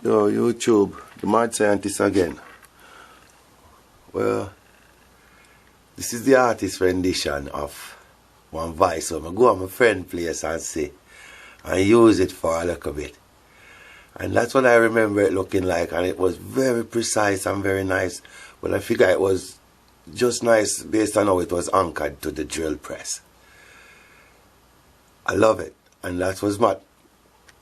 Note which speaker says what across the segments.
Speaker 1: Yo, YouTube, the mad scientist again. Well, this is the artist rendition of one voice. So I go on my friend place and see and use it for a little bit. And that's what I remember it looking like, and it was very precise and very nice. But I figure it was just nice based on how it was anchored to the drill press. I love it, and that was what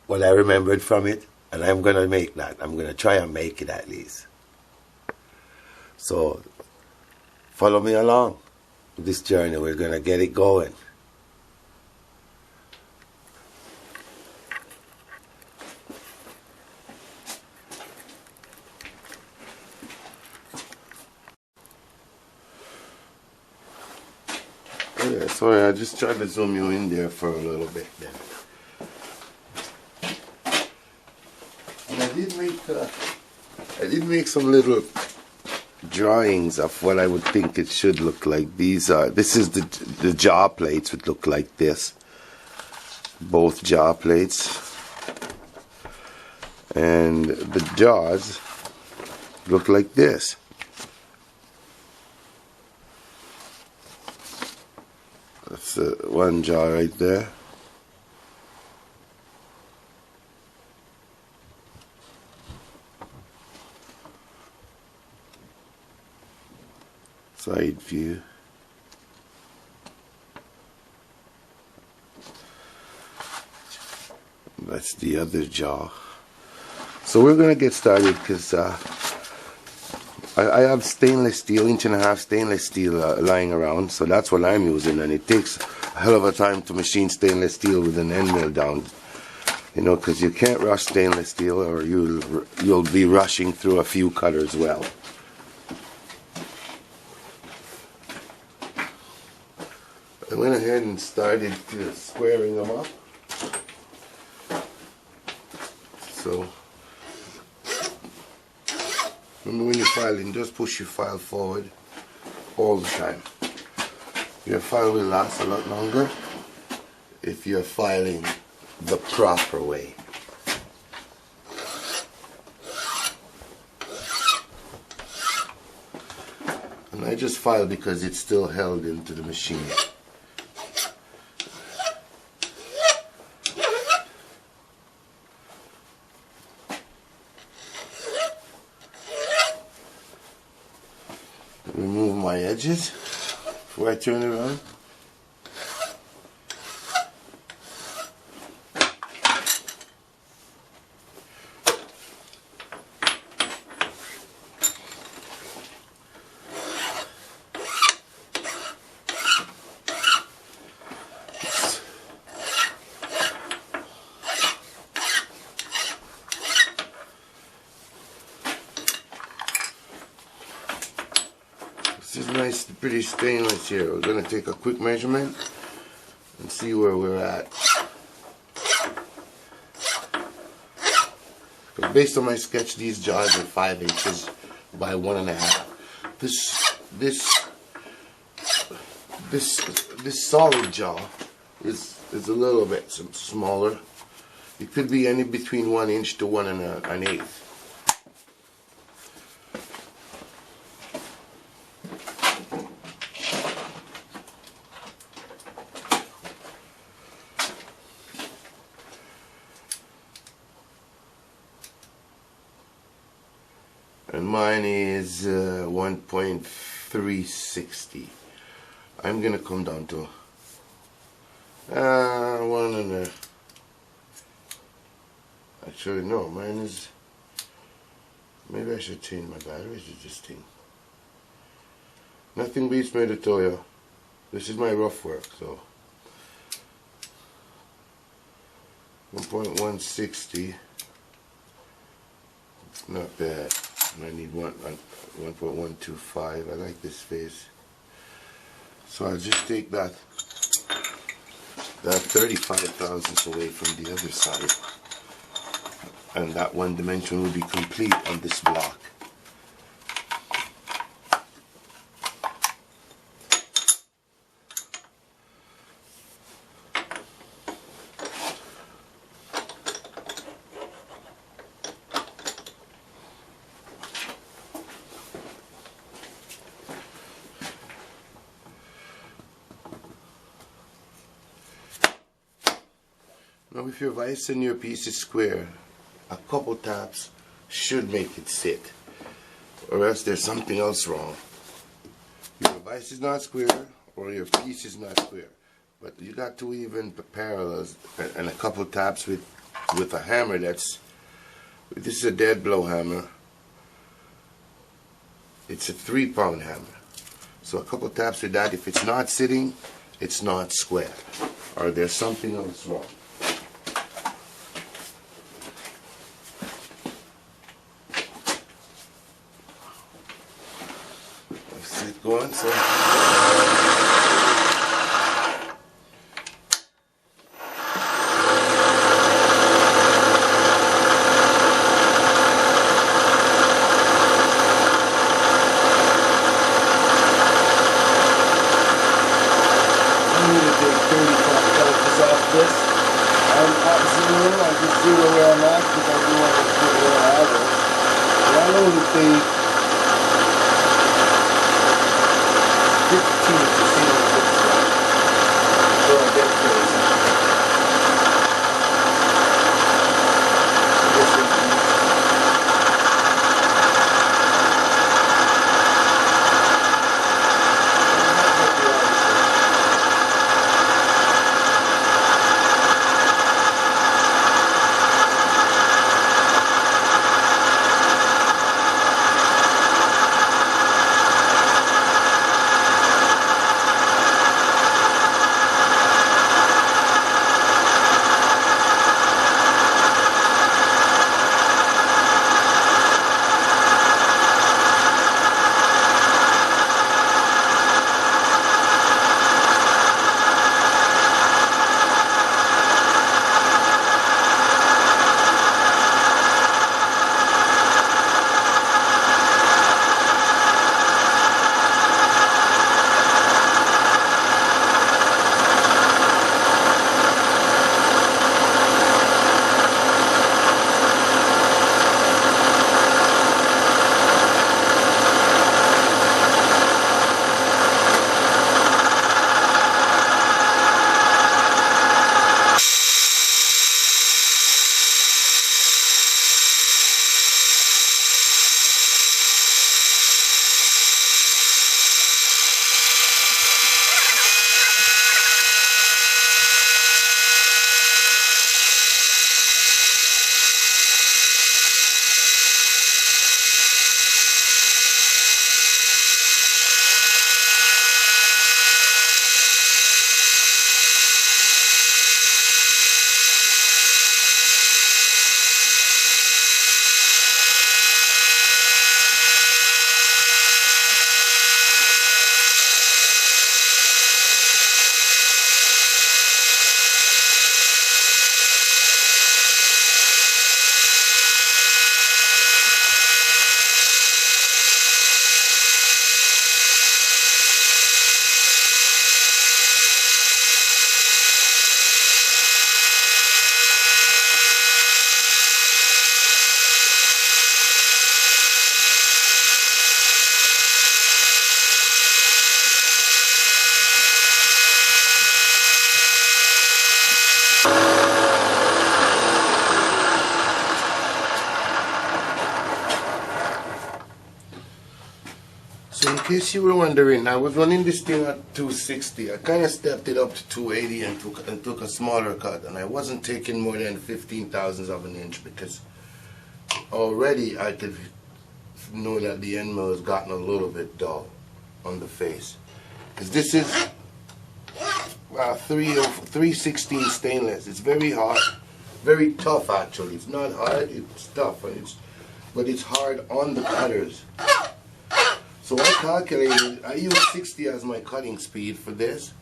Speaker 1: I remembered from it, and I'm going to make that. I'm going to try and make it at least. So, follow me along with this journey. We're going to get it going. Yeah, sorry, I just tried to zoom you in there for a little bit then. And I did make some little drawings of what I would think it should look like. This is the jaw plates would look like this. Both jaw plates. And the jaws look like this. That's one jaw right there. Side view. That's the other jaw. So we're gonna get started because I have stainless steel, 1.5" stainless steel lying around, so that's what I'm using, and it takes a hell of a time to machine stainless steel with an end mill down, you know, because you can't rush stainless steel or you'll be rushing through a few cutters well. I went ahead and started squaring them up. So remember, when you're filing, just push your file forward all the time. Your file will last a lot longer if you're filing the proper way. And I just file because it's still held into the machine. Remove my edges before I turn it around. This is nice, pretty stainless here. We're going to take a quick measurement and see where we're at. But based on my sketch, these jaws are 5 inches by 1.5. This solid jaw is a little bit smaller. It could be any between 1 inch to 1 1/8. And mine is 1.360. I'm gonna come down to 1 Actually, no, mine is. Maybe I should change my batteries to this thing. Nothing beats my tutorial. This is my rough work, so 1.160. It's not bad. I need 1.125. I like this face. So I'll just take that 35 thousandths away from the other side. And that one dimension will be complete on this block. if your vise and your piece is square, a couple taps should make it sit, or else there's something else wrong. Your vise is not square, or your piece is not square, but you got two even parallels and a couple taps with a hammer. This is a dead blow hammer. It's a 3-pound hammer. So a couple taps with that. If it's not sitting, it's not square, or there's something else wrong. Let's get going. So. So in case you were wondering, I was running this thing at 260. I kind of stepped it up to 280 and took a smaller cut, and I wasn't taking more than 15,000ths of an inch because already I could know that the end mill has gotten a little bit dull on the face. Because this is 316 stainless. It's very hard, very tough actually. It's not hard, it's tough, but it's hard on the cutters. So I calculated, I used 60 as my cutting speed for this,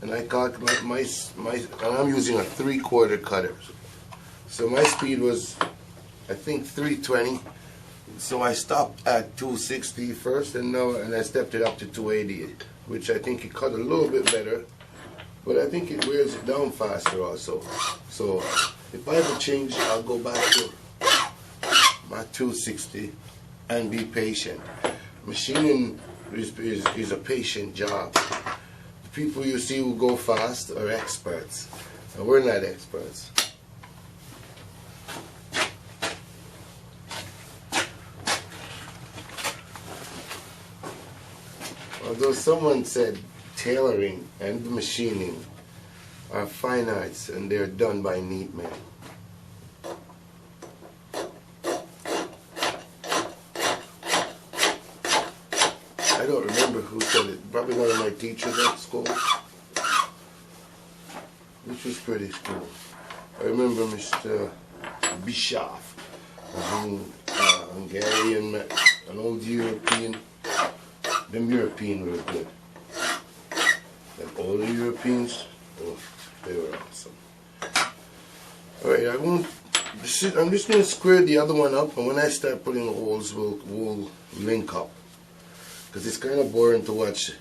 Speaker 1: and I calculated and I'm using a 3/4 cutter. So my speed was, I think, 320. So I stopped at 260 first, and I stepped it up to 280, which I think it cut a little bit better, but I think it wears it down faster also. So if I ever change, I'll go back to my 260 and be patient. Machining is a patient job. The people you see who go fast are experts, and we're not experts. Although someone said tailoring and machining are fine arts and they're done by neat men. I don't remember who said it. Probably one of my teachers at school, which was pretty cool. I remember Mr. Bischoff, a Hungarian, an old European. Them Europeans were good. Them older Europeans, oh, they were awesome. Alright, I'm just going to square the other one up, and when I start putting holes, we'll link up. Because it's kind of boring to watch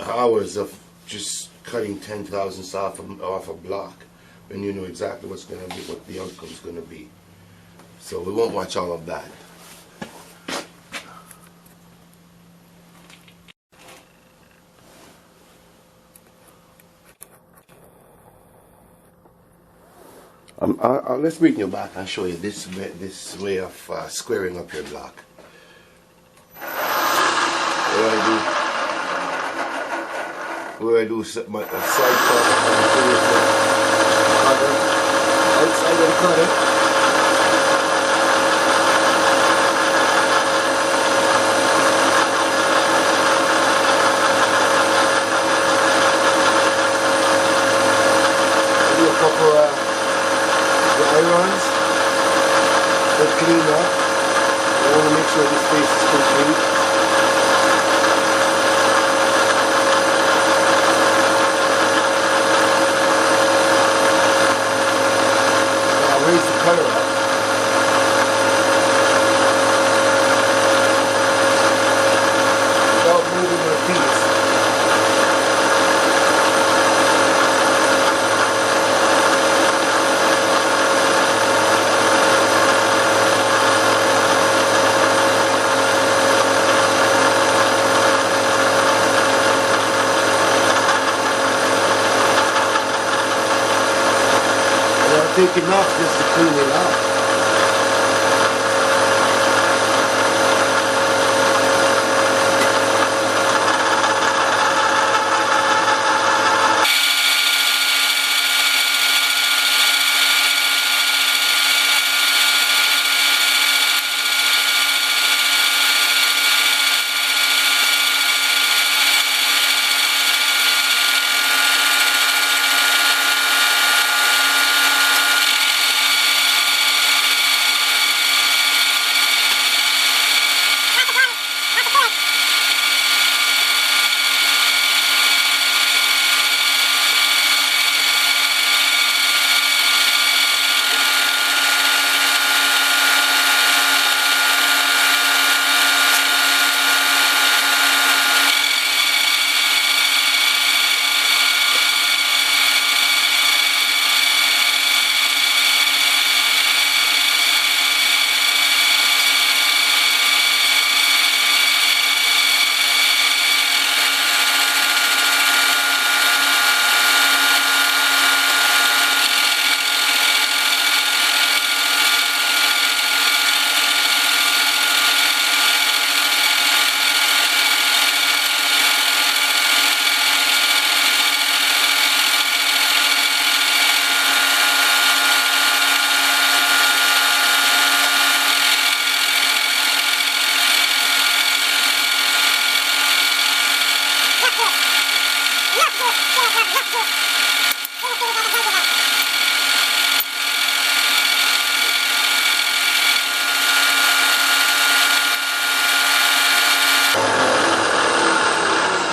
Speaker 1: hours of just cutting 10 thousandths off a block when you know exactly what's going to be, what the outcome's going to be. So we won't watch all of that. Let's bring you back and show you this way of squaring up your block. Where I do a side cut outside of the cutter. I do a couple dry runs to clean up. I want to make sure this face is complete. Raise the cutter up. Without moving the piece. Take it off just to clean it out.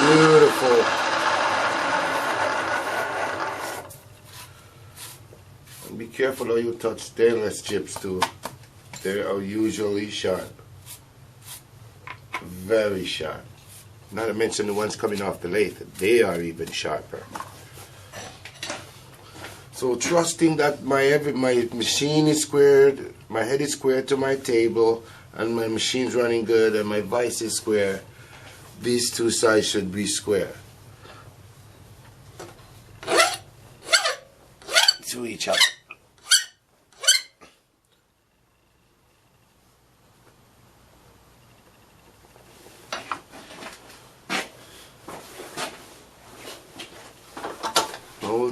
Speaker 1: Beautiful. And be careful how you touch stainless chips too. They are usually sharp. Very sharp. Not to mention the ones coming off the lathe. They are even sharper. So trusting that my machine is squared, my head is squared to my table, and my machine's running good, and my vise is square, these two sides should be square. To each other.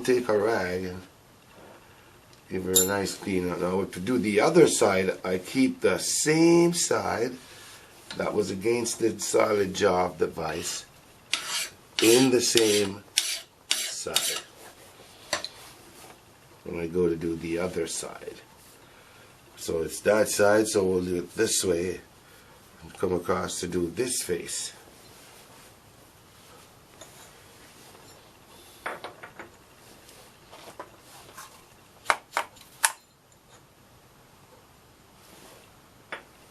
Speaker 1: take a rag and give her a nice clean up. Now to do the other side, I keep the same side that was against the solid jaw of the vise in the same side when I go to do the other side. So it's that side, so we'll do it this way and come across to do this face.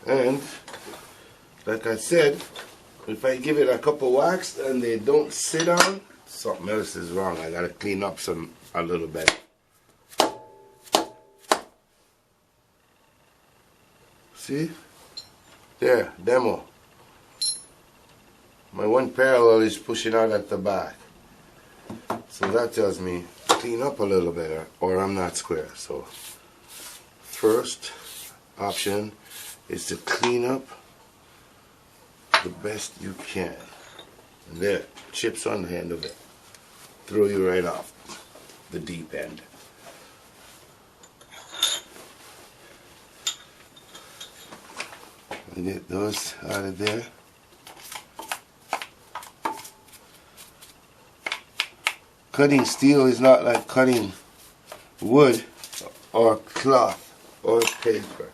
Speaker 1: And like I said, if I give it a couple whacks and they don't sit on, something else is wrong. I gotta clean up a little bit. See? There, demo. My one parallel is pushing out at the back. So that tells me clean up a little better or I'm not square. So first option is to clean up the best you can. And there, chips on the end of it. Throw you right off the deep end. And get those out of there. Cutting steel is not like cutting wood or cloth or paper.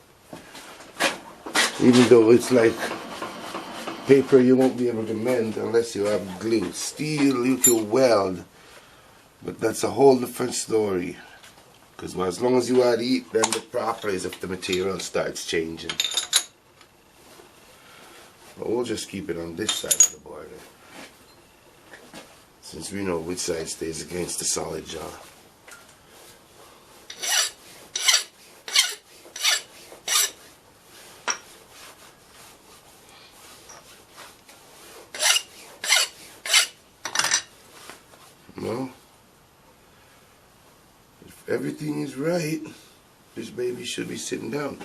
Speaker 1: Even though it's like paper, you won't be able to mend unless you have glue. Steel you can weld, but that's a whole different story. Because as long as you add heat, then the properties of the material starts changing. But we'll just keep it on this side of the board, since we know which side stays against the solid jaw. Well, if everything is right, this baby should be sitting down.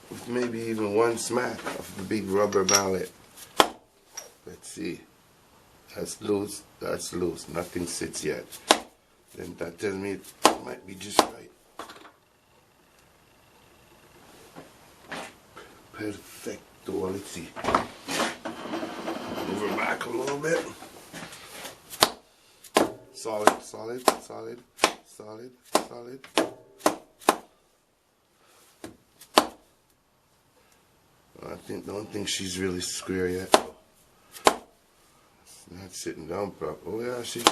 Speaker 1: With maybe even one smack of the big rubber mallet. Let's see. That's loose, nothing sits yet. Then that tells me it might be just right. Perfecto. Let's see. Move her back a little bit. Solid, solid, solid, solid, solid. Don't think she's really square yet. It's not sitting down properly. Oh yeah, she's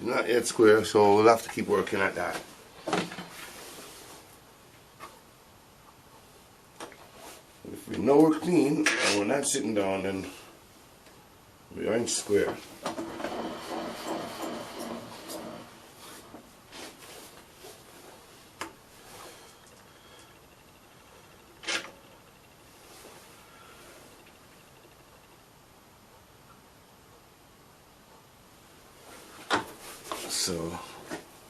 Speaker 1: not yet square, so we'll have to keep working at that. If we know we're clean and we're not sitting down, then we aren't square. So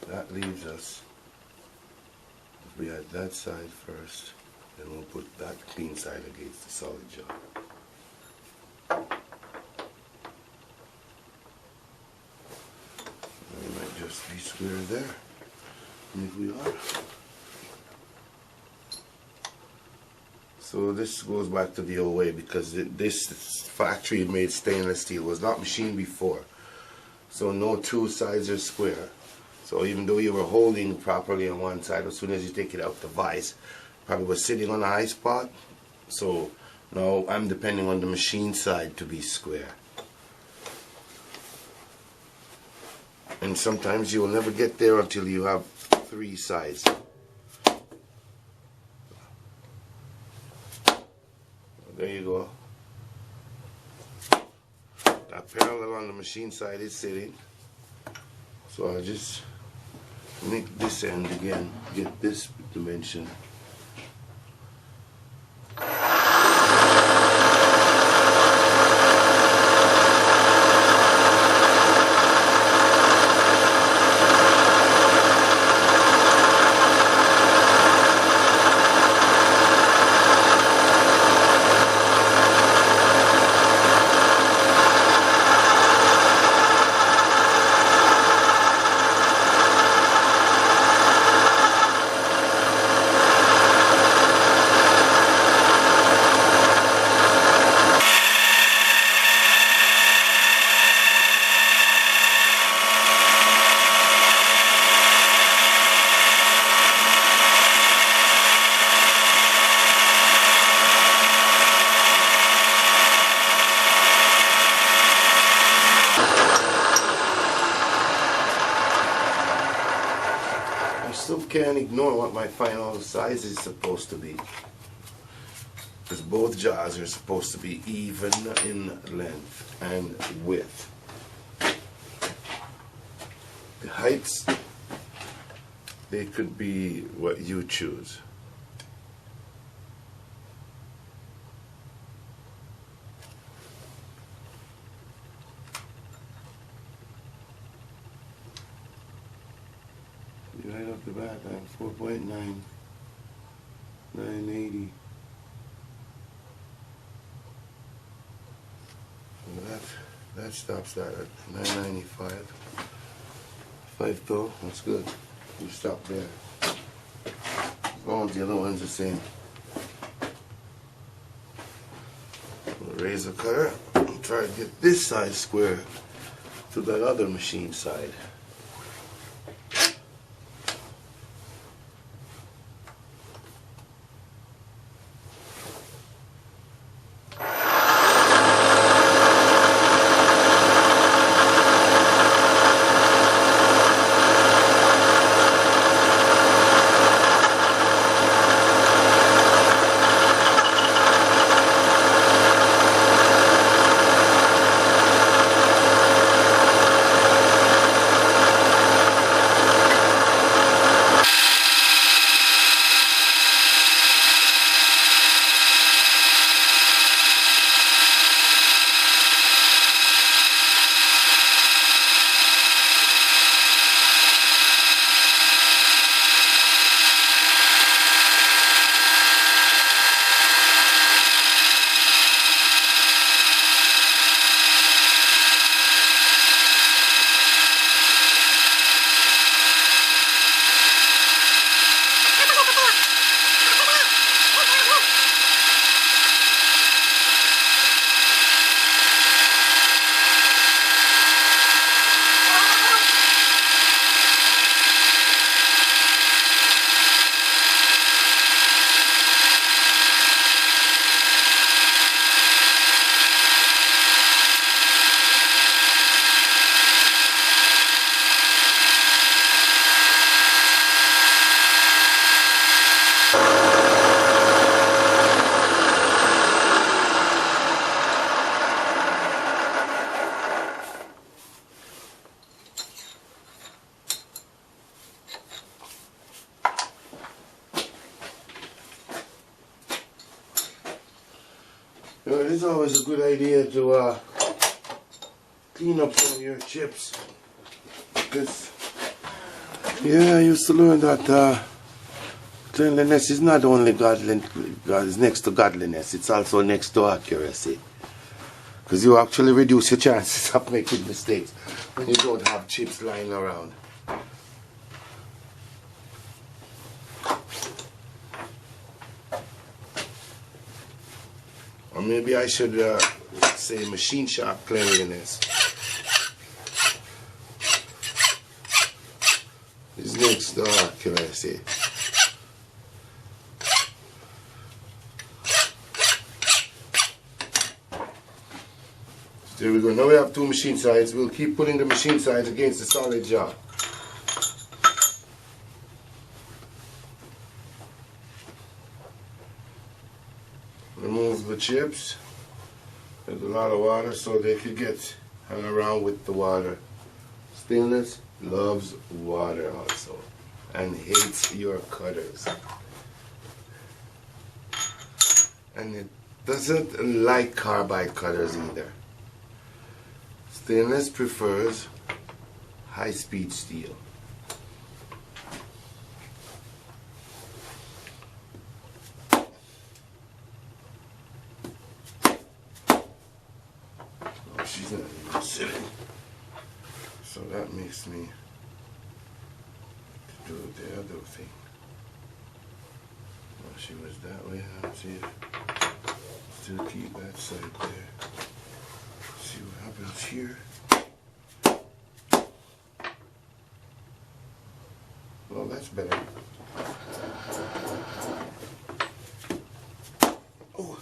Speaker 1: that leaves us, if we had that side first, then we'll put that clean side against the solid jaw. We might just be square there. And if we are. So this goes back to the old way, because this factory made stainless steel was not machined before. So no two sides are square. So even though you were holding properly on one side, as soon as you take it out the vise, probably was sitting on a high spot. So now I'm depending on the machine side to be square. And sometimes you will never get there until you have three sides. There you go. That parallel on the machine side is sitting. So I just make this end again, get this dimension. can't ignore what my final size is supposed to be, because both jaws are supposed to be even in length and width. The heights, they could be what you choose. Right off the bat, I'm 4.9, 980. So that stops that at 995. 5 though, that's good. You stop there. As long as the other one's the same. We'll raise the cutter and try to get this side square to that other machine side. You know, it is always a good idea to clean up some of your chips, because yeah, I used to learn that cleanliness is not only is next to godliness, it's also next to accuracy, because you actually reduce your chances of making mistakes when you don't have chips lying around. Or maybe I should say machine shop cleanliness is next to accuracy. There we go. Now we have two machine sides. We'll keep putting the machine sides against the solid jaw. Remove the chips. There's a lot of water, so they could get hung around with the water. Stainless loves water also, and hates your cutters. And it doesn't like carbide cutters either. Stainless prefers high-speed steel. She's not even sitting, so that makes me do the other thing. Well, she was that way. Let's see if still keep that side there. See what happens here. Well, that's better. Oh.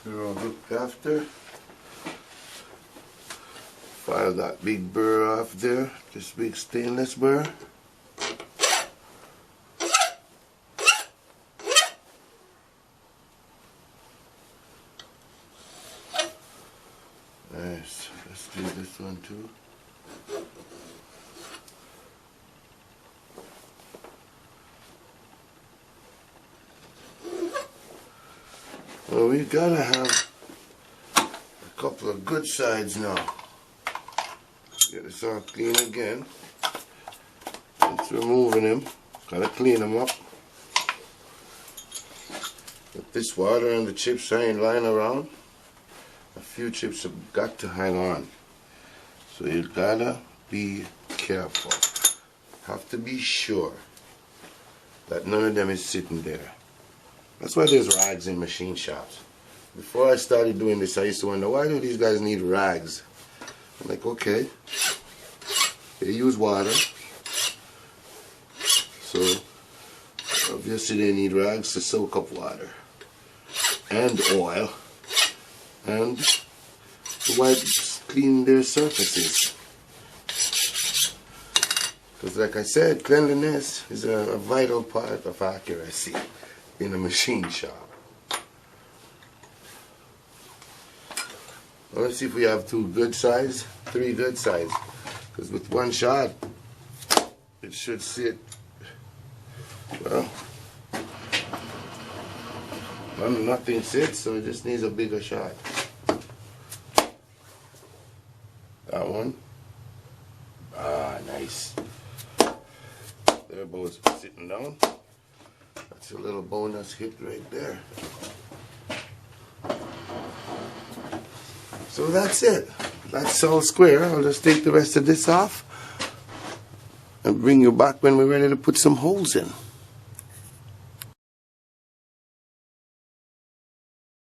Speaker 1: Look after. File that big burr off there, this big stainless burr. Nice. Let's do this one too. Well, we gotta have a couple of good sides now. Get this all clean again. It's removing them. Gotta clean them up. If this water and the chips ain't lying around, a few chips have got to hang on. So you gotta be careful. Have to be sure that none of them is sitting there. That's why there's rags in machine shops. Before I started doing this, I used to wonder, why do these guys need rags? I'm like, okay, they use water, so obviously they need rags to soak up water, and oil, and to wipe, clean their surfaces. Because like I said, cleanliness is a vital part of accuracy in a machine shop. Well, let's see if we have 2 good sides, 3 good sides. Because with one shot, it should sit, well, nothing sits, so it just needs a bigger shot. That one. Ah, nice. They're both sitting down. That's a little bonus hit right there. So that's it. That's all square. I'll just take the rest of this off and bring you back when we're ready to put some holes in.